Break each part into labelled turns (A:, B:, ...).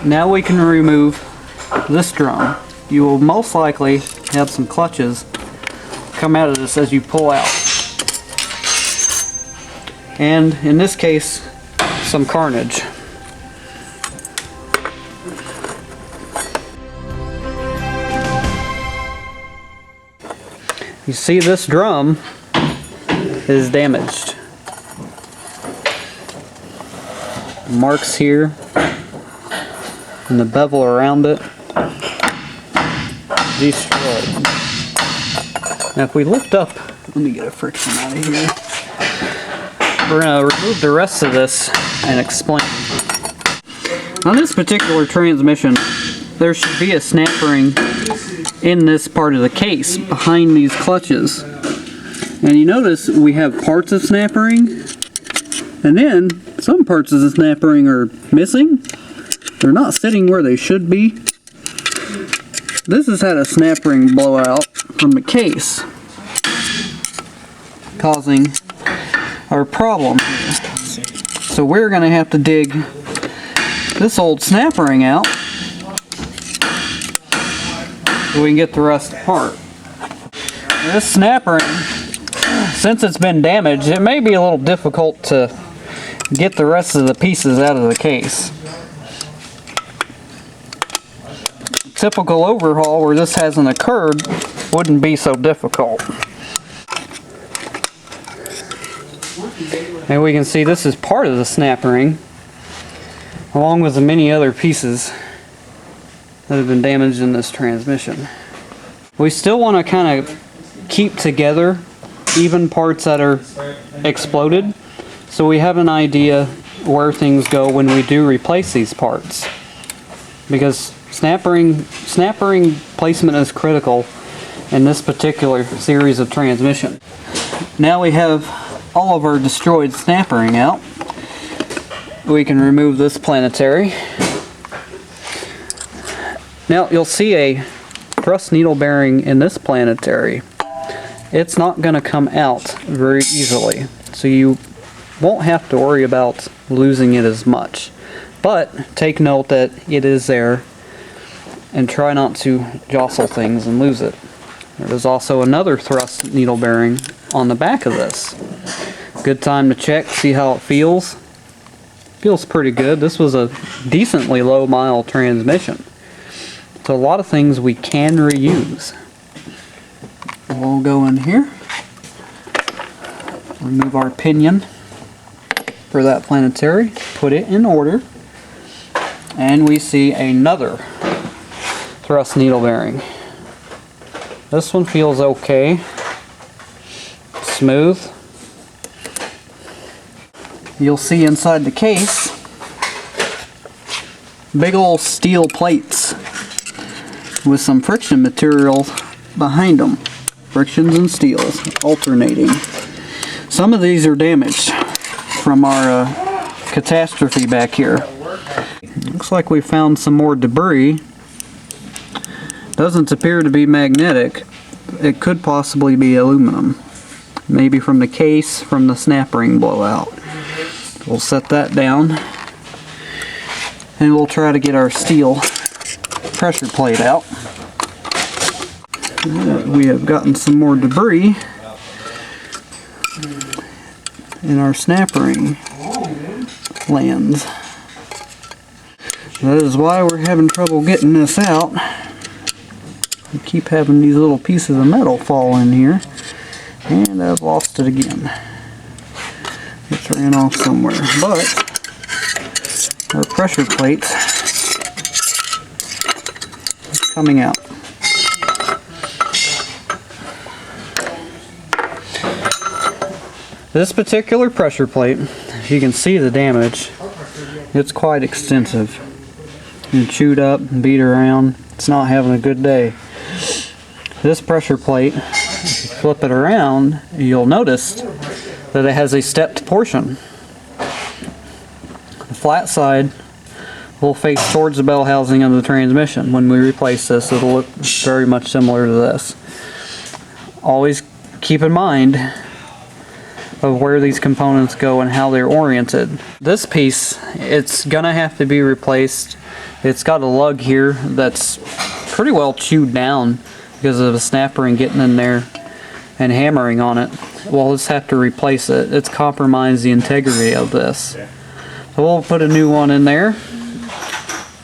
A: Now we can remove this drum. You will most likely have some clutches come out of this as you pull out. And in this case, some carnage. You see this drum is damaged. Marks here and the bevel around it destroyed. Now if we lift up, let me get a friction out of here. We're going to remove the rest of this and explain. On this particular transmission, there should be a snap ring in this part of the case behind these clutches. And you notice we have parts of snap ring, and then some parts of the snap ring are missing. They're not sitting where they should be. This has had a snap ring blowout from the case, causing our problem here. So we're going to have to dig this old snap ring out so we can get the rest apart. This snap ring, since it's been damaged, it may be a little difficult to get the rest of the pieces out of the case. Typical overhaul where this hasn't occurred wouldn't be so difficult. And we can see this is part of the snap ring, along with the many other pieces that have been damaged in this transmission. We still want to kind of keep together even parts that are exploded, so we have an idea where things go when we do replace these parts. Because snap ring placement is critical in this particular series of transmission. Now we have all of our destroyed snap ring out. We can remove this planetary. Now you'll see a thrust needle bearing in this planetary. It's not going to come out very easily, so you won't have to worry about losing it as much. But take note that it is there, and try not to jostle things and lose it. There's also another thrust needle bearing on the back of this. Good time to check, see how it feels. Feels pretty good. This was a decently low mile transmission. So a lot of things we can reuse. We'll go in here, remove our pinion for that planetary, put it in order, and we see another thrust needle bearing. This one feels okay, smooth. You'll see inside the case big old steel plates with some friction material behind them. Frictions and steels alternating. Some of these are damaged from our catastrophe back here. Looks like we found some more debris. Doesn't appear to be magnetic. It could possibly be aluminum. Maybe from the case from the snap ring blowout. We'll set that down and we'll try to get our steel pressure plate out. We have gotten some more debris in our snap ring lands. That is why we're having trouble getting this out. We keep having these little pieces of metal fall in here, and I've lost it again. It's ran off somewhere, but our pressure plate is coming out. This particular pressure plate, if you can see the damage, it's quite extensive. And chewed up and beat around. It's not having a good day. This pressure plate, if you flip it around, you'll notice that it has a stepped portion. The flat side will face towards the bell housing of the transmission. When we replace this, it'll look very much similar to this. Always keep in mind of where these components go and how they're oriented. This piece, it's gonna have to be replaced It's got a lug here that's pretty well chewed down because of the snap ring getting in there and hammering on it. We'll just have to replace it. It's compromised the integrity of this. So we'll put a new one in there.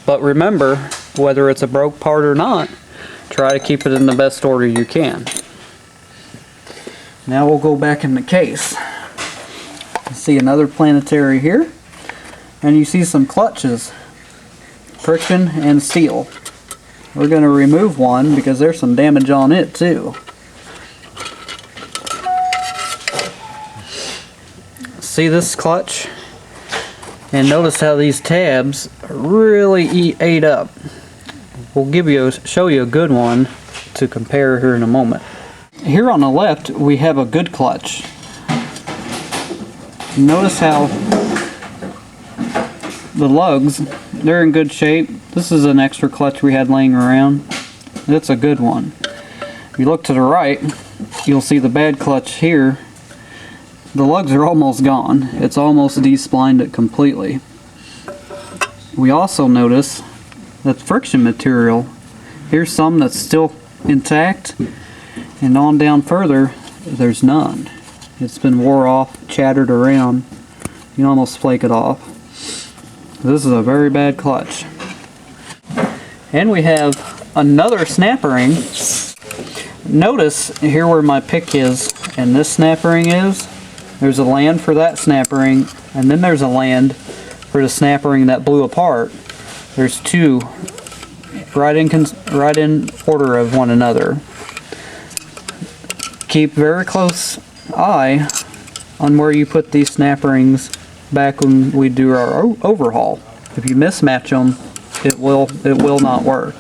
A: But remember, whether it's a broke part or not, try to keep it in the best order you can. Now we'll go back in the case. See another planetary here, and you see some clutches, friction and steel. We're going to remove one because there's some damage on it too. See this clutch? And notice how these tabs really ate up. We'll show you a good one to compare here in a moment. Here on the left we have a good clutch. Notice how the lugs, they're in good shape. This is an extra clutch we had laying around. It's a good one. If you look to the right, you'll see the bad clutch here. The lugs are almost gone. It's almost de-splined it completely. We also notice that friction material, here's some that's still intact, and on down further there's none. It's been wore off, chattered around. You can almost flake it off. This is a very bad clutch. And we have another snap ring. Notice here where my pick is and this snap ring is, there's a land for that snap ring, and then there's a land for the snap ring that blew apart. There's two right in order of one another. Keep very close eye on where you put these snap rings back when we do our overhaul. If you mismatch them, it will not work.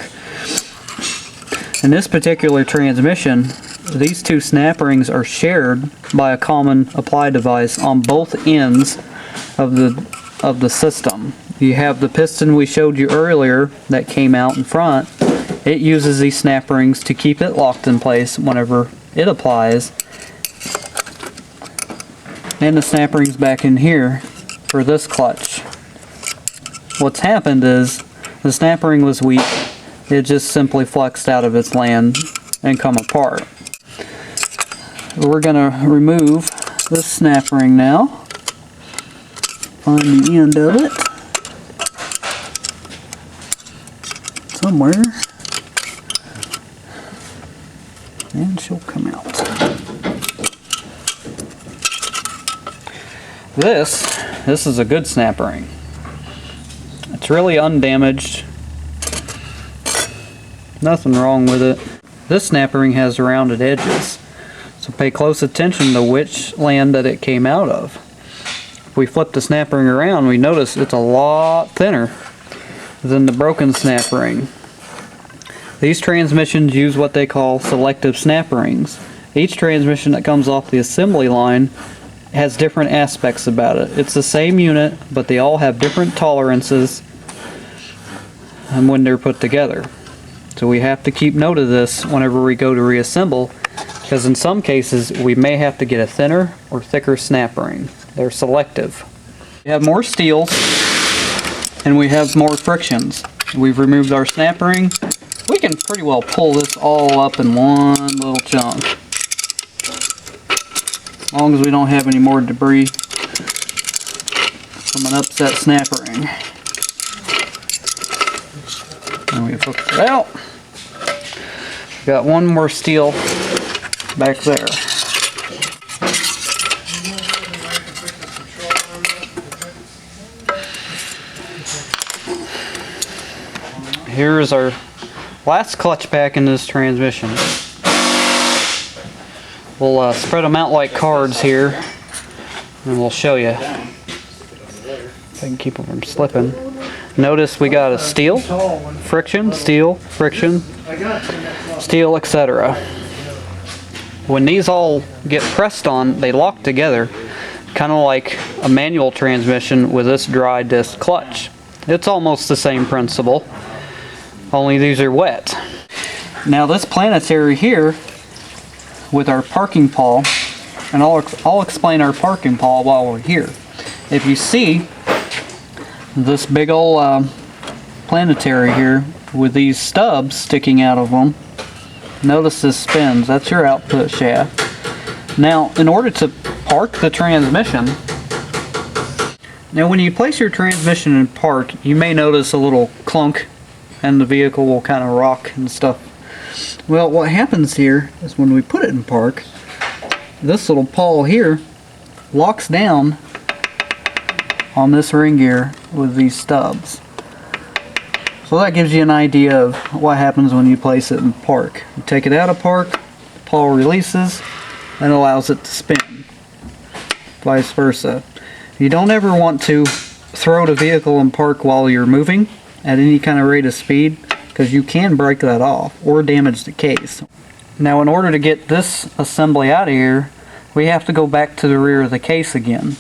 A: In this particular transmission, these two snap rings are shared by a common apply device on both ends of the system. You have the piston we showed you earlier that came out in front. It uses these snap rings to keep it locked in place whenever it applies. And the snap rings back in here for this clutch. What's happened is the snap ring was weak. It just simply flexed out of its land and come apart. We're going to remove this snap ring now. Find the end of it somewhere, and she'll come out. This is a good snap ring. It's really undamaged. Nothing wrong with it. This snap ring has rounded edges, so pay close attention to which land that it came out of. If we flip the snap ring around, we notice it's a lot thinner than the broken snap ring. These transmissions use what they call selective snap rings. Each transmission that comes off the assembly line has different aspects about it. It's the same unit, but they all have different tolerances when they're put together. So we have to keep note of this whenever we go to reassemble, because in some cases we may have to get a thinner or thicker snap ring. They're selective. We have more steels and we have more frictions. We've removed our snap ring. We can pretty well pull this all up in one little chunk, as long as we don't have any more debris from an upset snap ring. And we hook it out. Got one more steel back there. Here's our last clutch pack in this transmission. We'll spread them out like cards here, and we'll show you. If I can keep them from slipping. Notice we got a steel, friction, steel, friction, steel, etc. When these all get pressed on, they lock together, kind of like a manual transmission with this dry disc clutch. It's almost the same principle, only these are wet. Now this planetary here with our parking pawl, and I'll explain our parking pawl while we're here. If you see this big old planetary here with these stubs sticking out of them. Notice this spins. That's your output shaft. Now, in order to park the transmission, now when you place your transmission in park, you may notice a little clunk and the vehicle will kind of rock and stuff. Well, what happens here is when we put it in park, this little pawl here locks down on this ring gear with these stubs. So that gives you an idea of what happens when you place it in park. You take it out of park, the pawl releases, and allows it to spin. Vice versa. You don't ever want to throw the vehicle in park while you're moving at any kind of rate of speed, because you can break that off or damage the case. Now, in order to get this assembly out of here, we have to go back to the rear of the case again.